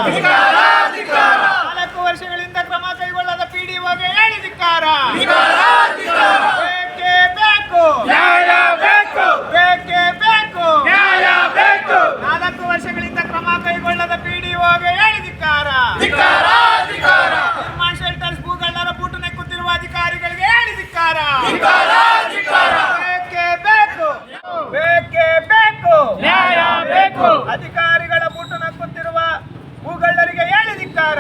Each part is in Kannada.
4 ವರ್ಷಗಳಿಂದ ಕ್ರಮ ಕೈಗೊಳ್ಳದ ಪಿಡಿಒಗೆ ಹೇಳಿ ಧಿಕ್ಕಾರ. ಬೇಕೇ ಬೇಕು, ಬೇಕೇ ಬೇಕು. 4 ವರ್ಷಗಳಿಂದ ಕ್ರಮ ಕೈಗೊಳ್ಳದ ಪಿಡಿಒಗೆ ಹೇಳಿ ಧಿಕ್ಕಾರ. ನಿರ್ಮಾಣ ಶೆಲ್ಟರ್ಸ್ ಭೂಗಳ್ಳರ ಬೂಟು ನೆಕ್ಕುತ್ತಿರುವ ಅಧಿಕಾರಿಗಳಿಗೆ ಹೇಳಿ ಧಿಕ್ಕಾರ. ಬೇಕೇ ಬೇಕು, ಬೇಕೇ ಬೇಕು, ನ್ಯಾಯ ಬೇಕು. ಅಧಿಕಾರಿಗಳ ಬೂಟು ನೆಕ್ಕುತ್ತಿರುವ ಭೂಗಳ್ಳರಿಗೆ ಹೇಳಿ ಧಿಕ್ಕಾರ.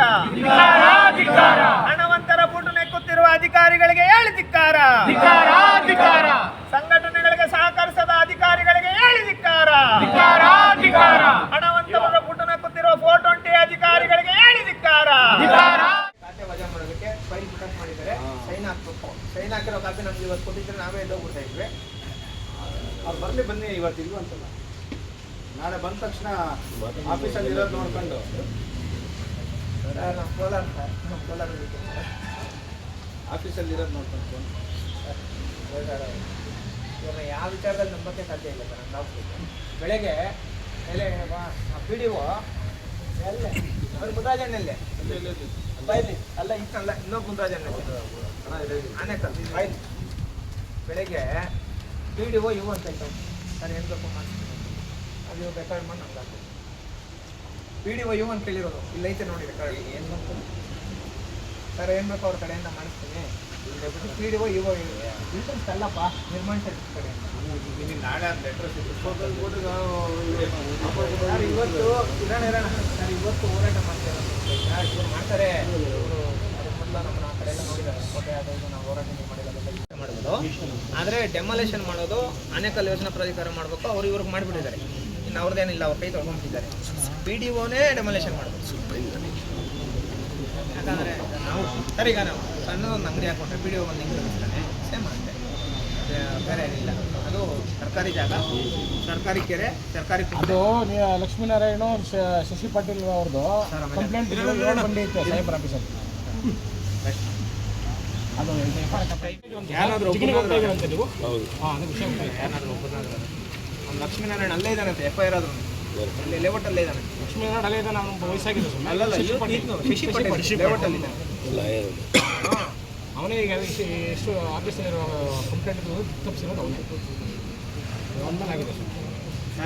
ಹಣವಂತರ ಬೂಟು ನೆಕ್ಕುತ್ತಿರುವ ಅಧಿಕಾರಿಗಳಿಗೆ ಹೇಳಿ ಧಿಕ್ಕಾರ. ಸಂಘಟನೆಗಳಿಗೆ ಸಹಕರಿಸದ ಅಧಿಕಾರಿಗಳಿಗೆ ಹೇಳಿ ಧಿಕ್ಕಾರ. ಹಣವಂತರ ಬೂಟು ನೆಕ್ಕುತ್ತಿರುವ 420 ಅಧಿಕಾರಿಗಳಿಗೆ ಹೇಳಿ ಧಿಕ್ಕಾರ. ಖಾತೆ ವಜಾ ಮಾಡೋದಕ್ಕೆ ಫೈಲ್ ಪುಟಪ್ ಮಾಡಿದ್ದಾರೆ, ಸೈನ್ ಹಾಕ್ಬೇಕು. ಸೈನ್ ಹಾಕಿರೋ ಕಾಪಿ ನಮ್ಗೆ ಇವತ್ತು ಕೊಟ್ಟಿದ್ರೆ ನಾವೇ ಎದ್ದೋಗ್ಬಿಡ್ತಾ ಇದ್ವಿ. ಅವ್ರು ಬರಲಿ ಬನ್ನಿ, ಇವತ್ತು ಇಲ್ವ ಅಂತಲ್ಲ, ನಾಳೆ ಬಂದ ತಕ್ಷಣ ಆಫೀಸಲ್ಲಿ ಇರೋದು ನೋಡ್ಕೊಂಡು ನಮ್ಮ ಕೋಲಾರ ಆಫೀಸಲ್ಲಿ ಇರೋದು ನೋಡ್ಕೊಂಡು ಇವಾಗ ಯಾವ ವಿಚಾರದಲ್ಲಿ ನಂಬಕ್ಕೆ ಸಾಧ್ಯ ಇಲ್ಲ ಸರ್. ನಾವು ಬೆಳಗ್ಗೆ ಮೇಲೆ ಪಿಡಿಒ ಎಲ್ಲ ಅವ್ರು ಮುದ್ರಾಜಣ್ಣಲ್ಲೇ ಬೈಲಿ ಅಲ್ಲ ಇಷ್ಟಲ್ಲ, ಇನ್ನೊಬ್ಬ ಮುದ್ರಾಜಣ್ಣ ಆನೆಕಲ್ ಬೈಲಿ. ಬೆಳಗ್ಗೆ ಪಿಡಿಒ ಇವು ಅಂತ ಇತ್ತು ನಾನು ಏನು ಬೇಕು ಮಾಡ್ತೀನಿ, ಅದು ರೆಕಾರ್ಡ್ ಮಾಡಿ ನಮ್ಗೆ ಆಗ್ತದೆ. ಪಿಡಿಒ ಇವು ಅಂತ ಕೇಳಿರೋದು ಇಲ್ಲ ಐತೆ ನೋಡಿ ರೆಕಾರ್ಡ್. ಏನು ಬಂತು ಸರ್, ಏನು ಬೇಕು ಅವ್ರ ಕಡೆಯಿಂದ ಮಾಡಿಸ್ತೀನಿ. ಪಿಡಿಒ ಇವು ಇನ್ಸೂರೆನ್ಸ್ ಅಲ್ಲಪ್ಪ, ನಿರ್ಮಾಣ ಸರ್ವಿಸ್ ಕಡೆಯಿಂದ ನಾಳೆ ಅದು ಲೆಟರ್ ಸರ್ ಇವತ್ತು ಇರೋಣ ಸರ್, ಇವತ್ತು ಹೋರಾಟ ಮಾಡ್ತಾರೆ ಇವ್ರು ಮಾಡ್ತಾರೆ. ಇವರು ಅದಕ್ಕೆ ಮೊದಲು ನಮ್ಮನ್ನ ಆ ಕಡೆ ಎಲ್ಲ ನೋಡಿದ್ದಾರೆ, ಕೋಟೆ ಅದು ನಾವು ಹೋರಾಟ ಮಾಡೋದು. ಆದರೆ ಡೆಮಾಲೇಷನ್ ಮಾಡೋದು ಆನೇಕಲ್ ಯೋಜನಾ ಪ್ರಾಧಿಕಾರ ಮಾಡಬೇಕು. ಅವ್ರು ಇವ್ರಿಗೆ ಮಾಡಿಬಿಟ್ಟಿದ್ದಾರೆ. ಇನ್ನು ಅವ್ರದ್ದೇನಿಲ್ಲ, ಅವ್ರ ಕೈ ತೊಗೊಂಡ್ಬಿಟ್ಟಿದ್ದಾರೆ. ಪಿಡಿಒನೇ ಡೆಮಾಲೇಷನ್ ಮಾಡಬೇಕು. ಯಾಕಂದರೆ ನಾವು ಸರ್ ಈಗ ನಾವು ಸಣ್ಣದೊಂದು ಅಂಗಡಿ ಹಾಕೊಂಡ್ರೆ ಪಿಡಿಒ ಒಂದು ಹಿಂಗೆ ಇರ್ತಾನೆ, ಸೇಮ್ ಅಂತೆ, ಬೇರೆ ಏನಿಲ್ಲ. ಅದು ಸರ್ಕಾರಿ ಜಾಗ, ಸರ್ಕಾರಿ ಕೆರೆ, ಸರ್ಕಾರಿ. ಅದು ಲಕ್ಷ್ಮೀನಾರಾಯಣ ಶಶಿ ಪಾಟೀಲ್ ಅವ್ರದ್ದು ಕಂಪ್ಲೇಂಟ್ ಬಂದೈತೆ ಸೈಬರ್ ಆಫೀಸಲ್ಲಿ. ಅದು ಯಾರಾದರೂ ನೀವು ಹಾಂ, ಅದು ವಿಷಯ ಯಾರಾದರೂ ಒಬ್ಬರನ್ನಾದ್ರೂ ಲಕ್ಷ್ಮೀನಾರಾಯಣ ಅಲ್ಲೇ ಇದ್ದಾನಂತೆ, FIR ಆದ್ರೂ ಅಲ್ಲಿ ಲೇಔಟಲ್ಲೇ ಇದ್ದಾನೆ. ಲಕ್ಷ್ಮೀನಾರಾಯಣ ಅಲ್ಲೇ ಇದ್ದಾನೆ, ಅವನು ವಯಸ್ಸಾಗಿದೆ. ಅಲ್ಲಲ್ಲ, ಶಶಿ ಪಾಟೀಲ್ ಲೇಔಟಲ್ಲಿ ಇದ್ದಾನೆ. ಅವನೇ ಈಗ ಎಷ್ಟು ಆಫೀಸಲ್ಲಿರೋ ಕಂಪ್ಲೇಂಟ್ ತಪ್ಪಿಸಿರೋದು ಅವನೇ ಆಗಿದೆ ಸರ್.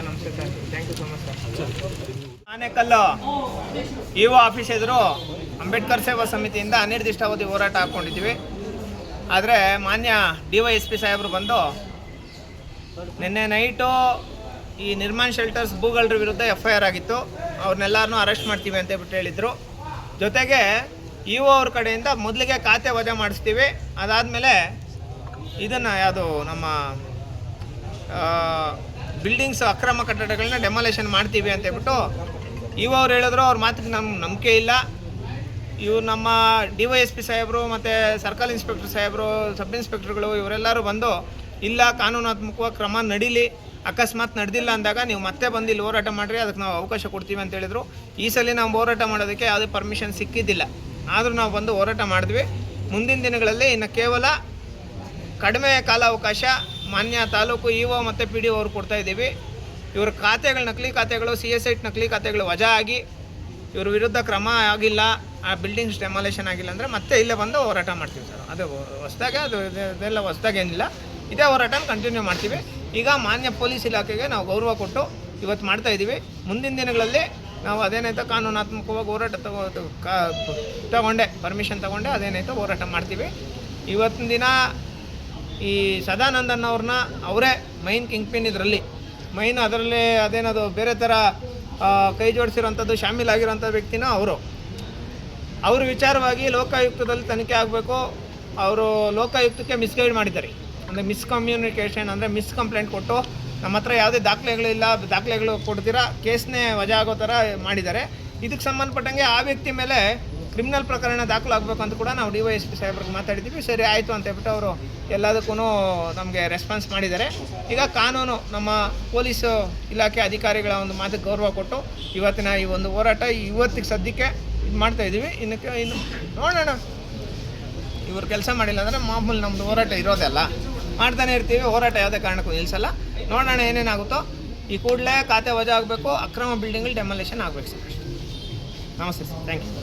ನಮಸ್ತೆ sir, thank you so much sir. Anekal EO office ಎದುರು ಅಂಬೇಡ್ಕರ್ ಸೇವಾ ಸಮಿತಿಯಿಂದ ಅನಿರ್ದಿಷ್ಟಾವಧಿ ಹೋರಾಟ ಹಾಕ್ಕೊಂಡಿದ್ದೀವಿ. ಆದರೆ ಮಾನ್ಯ DYSP ಸಾಹೇಬರು ಬಂದು ನಿನ್ನೆ ನೈಟು ಈ ನಿರ್ಮಾಣ ಶೆಲ್ಟರ್ಸ್ ಭೂಗಳ್ರ ವಿರುದ್ಧ FIR ಆಗಿತ್ತು, ಅವ್ರನ್ನೆಲ್ಲರನ್ನೂ ಅರೆಸ್ಟ್ ಮಾಡ್ತೀವಿ ಅಂತ ಹೇಳ್ಬಿಟ್ಟು ಹೇಳಿದರು. ಜೊತೆಗೆ ಇಒ ಅವ್ರ ಕಡೆಯಿಂದ ಮೊದಲಿಗೆ ಖಾತೆ ವಜಾ ಮಾಡಿಸ್ತೀವಿ, ಅದಾದಮೇಲೆ ಇದನ್ನು ಯಾವುದು ನಮ್ಮ ಬಿಲ್ಡಿಂಗ್ಸ್ ಅಕ್ರಮ ಕಟ್ಟಡಗಳನ್ನ ಡೆಮಾಲೇಷನ್ ಮಾಡ್ತೀವಿ ಅಂತ ಹೇಳ್ಬಿಟ್ಟು ಇವು ಅವ್ರು ಹೇಳಿದ್ರು. ಅವ್ರ ಮಾತಿಗೆ ನಮ್ಗೆ ನಂಬಿಕೆ ಇಲ್ಲ. ಇವ್ರು ನಮ್ಮ DYSP ಸಾಹೇಬರು ಮತ್ತು ಸರ್ಕಲ್ ಇನ್ಸ್ಪೆಕ್ಟರ್ ಸಾಹೇಬರು, ಸಬ್ ಇನ್ಸ್ಪೆಕ್ಟರ್ಗಳು ಇವರೆಲ್ಲರೂ ಬಂದು ಇಲ್ಲ ಕಾನೂನಾತ್ಮಕವಾಗಿ ಕ್ರಮ ನಡೀಲಿ, ಅಕಸ್ಮಾತ್ ನಡೆದಿಲ್ಲ ಅಂದಾಗ ನೀವು ಮತ್ತೆ ಬಂದು ಇಲ್ಲಿ ಹೋರಾಟ ಮಾಡಿರಿ, ಅದಕ್ಕೆ ನಾವು ಅವಕಾಶ ಕೊಡ್ತೀವಿ ಅಂತ ಹೇಳಿದರು. ಈ ಸಲ ನಾವು ಹೋರಾಟ ಮಾಡೋದಕ್ಕೆ ಯಾವುದೇ ಪರ್ಮಿಷನ್ ಸಿಕ್ಕಿದ್ದಿಲ್ಲ, ಆದರೂ ನಾವು ಬಂದು ಹೋರಾಟ ಮಾಡಿದ್ವಿ. ಮುಂದಿನ ದಿನಗಳಲ್ಲಿ ಇನ್ನು ಕೇವಲ ಕಡಿಮೆ ಕಾಲಾವಕಾಶ ಮಾನ್ಯ ತಾಲೂಕು ಇಒ ಮತ್ತು PDO ಅವ್ರು ಕೊಡ್ತಾಯಿದ್ದೀವಿ. ಇವ್ರ ಖಾತೆಗಳು ನಕಲಿ ಖಾತೆಗಳು, CSIT ನಕಲಿ ಖಾತೆಗಳು ವಜಾ ಆಗಿ ಇವ್ರ ವಿರುದ್ಧ ಕ್ರಮ ಆಗಿಲ್ಲ, ಆ ಬಿಲ್ಡಿಂಗ್ಸ್ ಡೆಮಾಲೇಷನ್ ಆಗಿಲ್ಲ ಅಂದರೆ ಮತ್ತೆ ಇಲ್ಲೇ ಬಂದು ಹೋರಾಟ ಮಾಡ್ತೀವಿ ಸರ್. ಅದು ಹೊಸದಾಗೆ, ಅದು ಇದೆಲ್ಲ ಹೊಸದಾಗೇನಿಲ್ಲ, ಇದೇ ಹೋರಾಟನ ಕಂಟಿನ್ಯೂ ಮಾಡ್ತೀವಿ. ಈಗ ಮಾನ್ಯ ಪೊಲೀಸ್ ಇಲಾಖೆಗೆ ನಾವು ಗೌರವ ಕೊಟ್ಟು ಇವತ್ತು ಮಾಡ್ತಾಯಿದ್ದೀವಿ. ಮುಂದಿನ ದಿನಗಳಲ್ಲಿ ನಾವು ಅದೇನಾಯ್ತು ಕಾನೂನಾತ್ಮಕವಾಗಿ ಹೋರಾಟ ತಗೊಂಡೆ ಪರ್ಮಿಷನ್ ತೊಗೊಂಡೆ ಅದೇನಾಯ್ತು ಹೋರಾಟ ಮಾಡ್ತೀವಿ. ಇವತ್ತಿನ ದಿನ ಈ ಸದಾನಂದನ್ ಅವ್ರನ್ನ ಅವರೇ ಮೈನ್ ಕಿಂಗ್ ಪಿನ್, ಇದರಲ್ಲಿ ಮೈನ್, ಅದರಲ್ಲಿ ಅದೇನದು ಬೇರೆ ಥರ ಕೈ ಜೋಡಿಸಿರೋಂಥದ್ದು ಶಾಮೀಲಾಗಿರೋಂಥ ವ್ಯಕ್ತಿನ ಅವ್ರ ವಿಚಾರವಾಗಿ ಲೋಕಾಯುಕ್ತದಲ್ಲಿ ತನಿಖೆ ಆಗಬೇಕು. ಅವರು ಲೋಕಾಯುಕ್ತಕ್ಕೆ ಮಿಸ್ಗೈಡ್ ಮಾಡಿದ್ದಾರೆ, ಅಂದರೆ ಮಿಸ್ಕಮ್ಯುನಿಕೇಷನ್, ಅಂದರೆ ಮಿಸ್ ಕಂಪ್ಲೇಂಟ್ ಕೊಟ್ಟು ನಮ್ಮ ಹತ್ರ ಯಾವುದೇ ದಾಖಲೆಗಳಿಲ್ಲ, ದಾಖಲೆಗಳು ಕೊಡ್ತೀರಾ ಕೇಸ್ನೇ ವಜಾ ಆಗೋ ಥರ ಮಾಡಿದ್ದಾರೆ. ಇದಕ್ಕೆ ಸಂಬಂಧಪಟ್ಟಂಗೆ ಆ ವ್ಯಕ್ತಿ ಮೇಲೆ ಕ್ರಿಮಿನಲ್ ಪ್ರಕರಣ ದಾಖಲಾಗಬೇಕು ಅಂತ ಕೂಡ ನಾವು DYSP ಸಾಹೇಬ್ರಿಗೆ ಮಾತಾಡಿದ್ದೀವಿ. ಸರಿ ಆಯಿತು ಅಂತ ಹೇಳ್ಬಿಟ್ಟು ಅವರು ಎಲ್ಲದಕ್ಕೂ ನಮಗೆ ರೆಸ್ಪಾನ್ಸ್ ಮಾಡಿದ್ದಾರೆ. ಈಗ ಕಾನೂನು ನಮ್ಮ ಪೊಲೀಸು ಇಲಾಖೆ ಅಧಿಕಾರಿಗಳ ಒಂದು ಮಾತಿಗೆ ಗೌರವ ಕೊಟ್ಟು ಇವತ್ತಿನ ಈ ಒಂದು ಹೋರಾಟ ಇವತ್ತಿಗೆ ಸದ್ಯಕ್ಕೆ ಇದು ಮಾಡ್ತಾಯಿದ್ದೀವಿ. ಇನ್ನು ನೋಡೋಣ, ಇವ್ರು ಕೆಲಸ ಮಾಡಿಲ್ಲ ಅಂದರೆ ಮಾಮೂಲಿ ನಮ್ಮದು ಹೋರಾಟ ಇರೋದಲ್ಲ, ಮಾಡ್ತಾನೆ ಇರ್ತೀವಿ. ಹೋರಾಟ ಯಾವುದೇ ಕಾರಣಕ್ಕೂ ನಿಲ್ಲಿಸಲ್ಲ. ನೋಡೋಣ ಏನೇನಾಗುತ್ತೋ. ಈ ಕೂಡಲೇ ಖಾತೆ ವಜಾ ಆಗಬೇಕು, ಅಕ್ರಮ ಬಿಲ್ಡಿಂಗಲ್ಲಿ ಡೆಮಾಲೇಷನ್ ಆಗಬೇಕು ಸರ್. ನಮಸ್ತೆ ಸರ್, ಥ್ಯಾಂಕ್ ಯು.